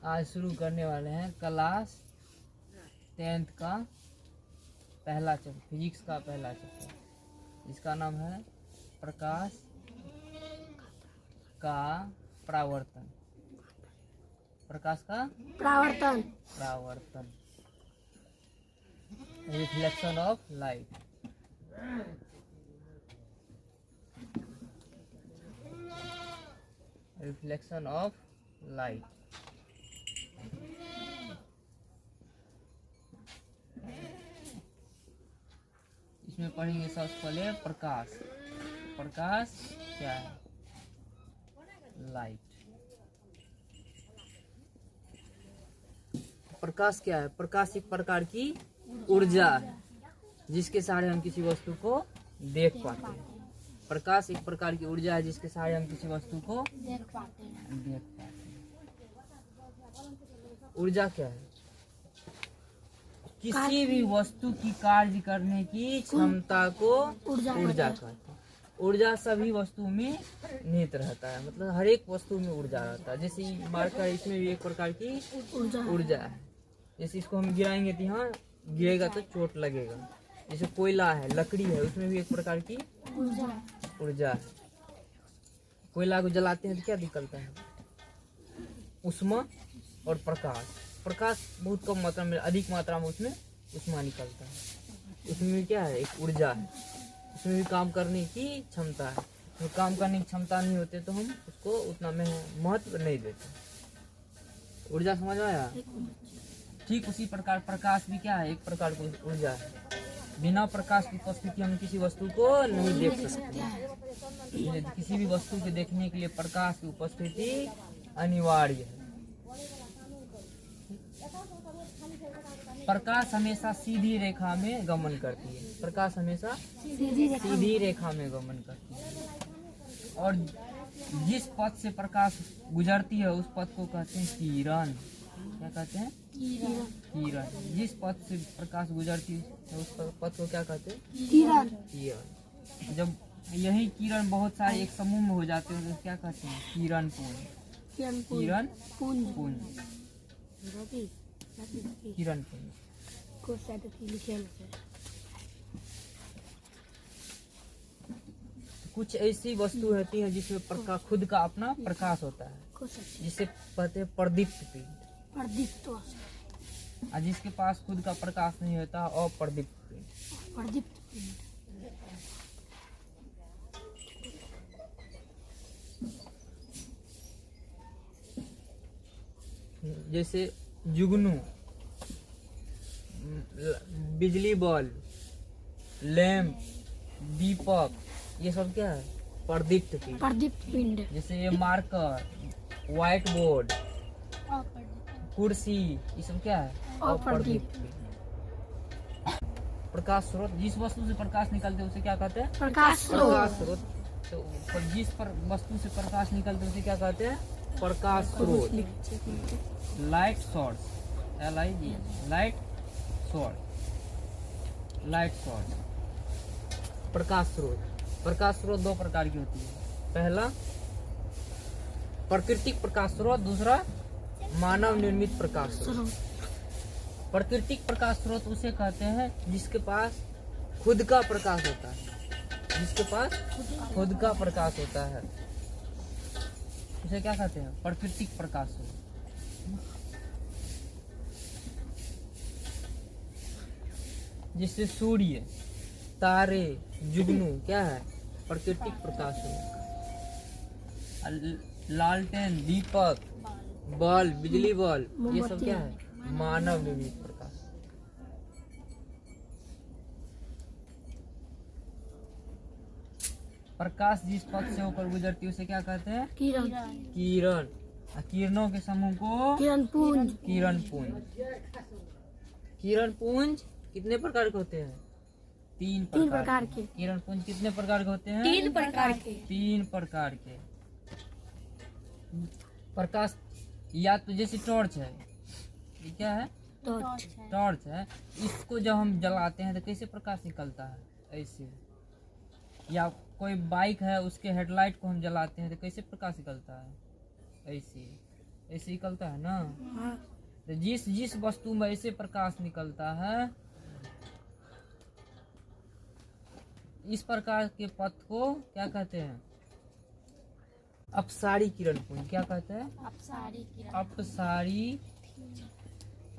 आज शुरू करने वाले हैं क्लास 10th का पहला चैप्टर, फिजिक्स का पहला चैप्टर। इसका नाम है प्रकाश का परावर्तन। प्रकाश का परावर्तन, परावर्तन, reflection of light. Reflection of light. इसमें पढ़ेंगे सबसे पहले प्रकाश। प्रकाश क्या है? लाइट। प्रकाश क्या है? प्रकाश एक प्रकार की ऊर्जा है जिसके सहारे हम किसी वस्तु को देख पाते हैं। प्रकाश एक प्रकार की ऊर्जा है जिसके सहारे हम किसी वस्तु को देख पाते हैं। ऊर्जा क्या है? किसी भी वस्तु की कार्य करने की क्षमता को ऊर्जा कहते हैं। ऊर्जा सभी वस्तु में निहित रहता है, मतलब हर एक वस्तु में ऊर्जा रहता है। जैसे मार्कर, इसमें भी एक प्रकार की ऊर्जा है। जैसे इसको हम गिराएंगे तो यहाँ गिरेगा तो चोट लगेगा। जैसे कोयला है, लकड़ी है, उसमें भी एक प्रकार की ऊर्जा है। कोयला को जलाते हैं तो क्या निकलता है? ऊष्मा और प्रकाश। प्रकाश बहुत कम मात्रा में, अधिक मात्रा में उसमें ऊष्मा निकलता है। उसमें क्या है? एक ऊर्जा है। उसमें भी काम करने की क्षमता है। तो काम करने की क्षमता नहीं होते तो हम उसको उतना महत्व नहीं देते। ऊर्जा समझ आया? ठीक उसी प्रकार प्रकाश भी क्या है? एक प्रकार की ऊर्जा है। बिना प्रकाश की उपस्थिति हम किसी वस्तु को नहीं देख सकते। किसी भी वस्तु को देखने के लिए प्रकाश की उपस्थिति अनिवार्य है। प्रकाश हमेशा सीधी रेखा में गमन करती है। प्रकाश हमेशा सीधी रेखा में गमन करती है। और जिस पथ से प्रकाश गुजरती है उस पथ को कहते हैं किरण। क्या कहते हैं? किरण। जिस पथ से प्रकाश गुजरती है उस पथ को क्या कहते हैं? किरण। जब यही किरण बहुत सारे एक समूह में हो जाते हैं तो क्या कहते हैं? किरण पुंज। किरण पुंज। किरण पुंज। कुछ ऐसी वस्तु होती है जिसमें प्रकाश, खुद का अपना प्रकाश होता है, जिसे कहते हैं प्रदीप्त पिंड। और जिसके पास खुद का प्रकाश नहीं होता अप्रदीप्त पिंड। जैसे जुगनू, बिजली बल्ब, लैंप, दीपक, ये सब क्या है? प्रदीप्त पिंड। जैसे ये मार्कर, व्हाइट बोर्ड, कुर्सी, ये सब क्या है? अप्रदीप्त पिंड। प्रकाश स्रोत, जिस वस्तु से प्रकाश निकलते हैं उसे क्या कहते हैं? प्रकाश स्रोत। तो जिस वस्तु से प्रकाश निकलते हैं उसे क्या कहते हैं? प्रकाश स्रोत। Light source, LIT, light source. Light source, प्रकाश स्रोत। प्रकाश स्रोत दो प्रकार की होती है। पहला प्राकृतिक प्रकाश स्रोत, दूसरा मानव निर्मित प्रकाश स्रोत। प्राकृतिक प्रकाश स्रोत उसे कहते हैं जिसके पास खुद का प्रकाश होता है। जिसके पास खुद का प्रकाश होता है उसे क्या कहते हैं? प्राकृतिक प्रकाश स्रोत। जिससे सूर्य, तारे, जुगनू क्या है? प्राकृतिक प्रकाश स्रोत। लालटेन, दीपक, बल्ब, बिजली बल्ब, ये सब क्या है? मानव निर्मित प्रकाश। प्रकाश जिस पथ से होकर गुजरती है उसे क्या कहते हैं? किरण। किरणों के समूह को किरण पुंज। किरण पुंज कितने प्रकार के होते हैं? तीन प्रकार के। किरण पुंज कितने प्रकार के होते हैं? 3 प्रकार के। प्रकाश या तो जैसे टॉर्च है, ये क्या है? टॉर्च है। इसको जब हम जलाते हैं तो कैसे प्रकाश निकलता है? ऐसे। या कोई बाइक है, उसके हेडलाइट को हम जलाते हैं तो कैसे प्रकाश निकलता है? ऐसे। ऐसे निकलता है ना। हाँ। तो जिस जिस वस्तु में ऐसे प्रकाश निकलता है, इस प्रकार के पथ को क्या कहते हैं? अपसारी किरण पुंज। क्या कहते हैं? अपसारी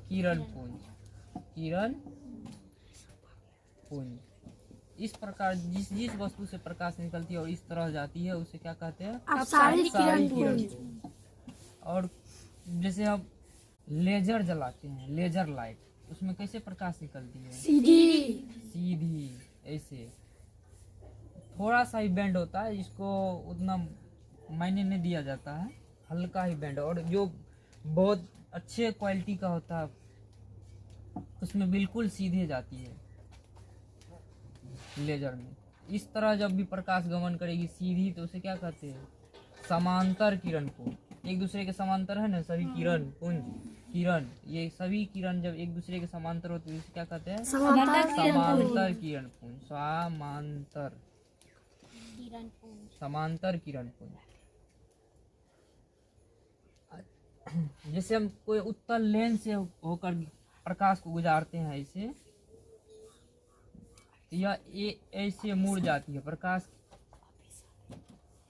किरण पुंज। किरण पुंज। इस प्रकार जिस जिस वस्तु से प्रकाश निकलती है और इस तरह जाती है उसे क्या कहते हैं? अपसारी किरण किरण पुंज। पुंज। और जैसे हम लेजर जलाते हैं, लेजर लाइट, उसमें कैसे प्रकाश निकलती है? सीधी ऐसे। थोड़ा सा ही बेंड होता है, इसको उतना मायने नहीं दिया जाता है, हल्का ही बेंड। और जो बहुत अच्छे क्वालिटी का होता है उसमें बिल्कुल सीधे जाती है लेजर में। इस तरह जब भी प्रकाश गमन करेगी सीधी, तो उसे क्या कहते हैं? समांतर किरण पुंज। एक दूसरे के समांतर है ना सभी किरण पुंज। किरण, ये सभी किरण जब एक दूसरे के समांतर होते हैं उसे क्या कहते हैं? समांतर किरण पुंज। समांतर किरण पुंज। जैसे हम कोई उत्तल लेंस से होकर प्रकाश को गुजारते हैं ऐसे, यह ऐसे मुड़ जाती है, प्रकाश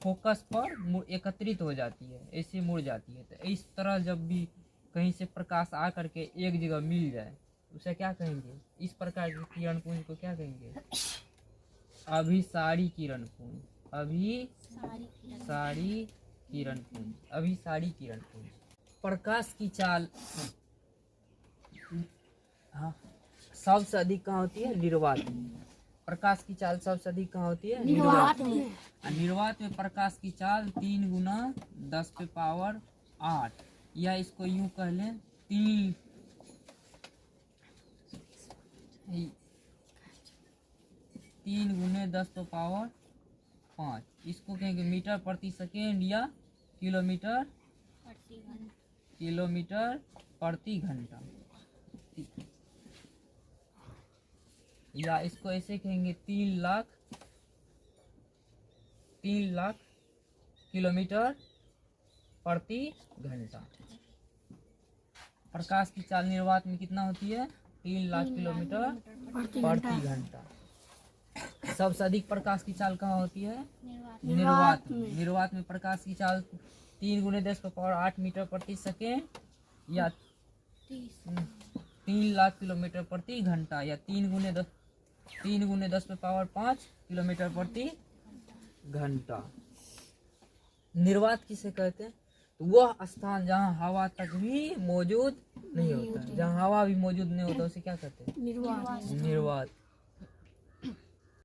फोकस पर एकत्रित हो जाती है, ऐसे मुड़ जाती है। तो इस तरह जब भी कहीं से प्रकाश आ करके एक जगह मिल जाए उसे क्या कहेंगे? इस प्रकार की किरण पुंज को क्या कहेंगे? अभिसारी किरण पुंज। अभिसारी किरण पुंज। अभिसारी किरण पुंज। प्रकाश की चाल हाँ सबसे अधिक कहाँ होती है? निर्वात में। प्रकाश की चाल सबसे अधिक कहाँ होती है? निर्वात में। निर्वात में प्रकाश की चाल 3 गुना 10⁻8, या इसको यूं कह लें 3 गुने 10⁵ इसको कहेंगे मीटर प्रति सेकेंड या किलोमीटर प्रति घंटा, या इसको ऐसे कहेंगे 3 लाख किलोमीटर प्रति घंटा। प्रकाश की चाल निर्वात में कितना होती है? 3 लाख किलोमीटर प्रति घंटा। सबसे अधिक प्रकाश की चाल कहाँ होती है? निर्वात में। निर्वात में प्रकाश की चाल 3 गुने 10⁸ मीटर प्रति सेकेंड या 3 लाख किलोमीटर प्रति घंटा, या 3 गुने 10⁵ किलोमीटर प्रति घंटा। निर्वात किसे कहते हैं? तो वह स्थान जहाँ हवा तक भी मौजूद नहीं होता, जहाँ हवा भी मौजूद नहीं होता उसे क्या कहते हैं? निर्वात।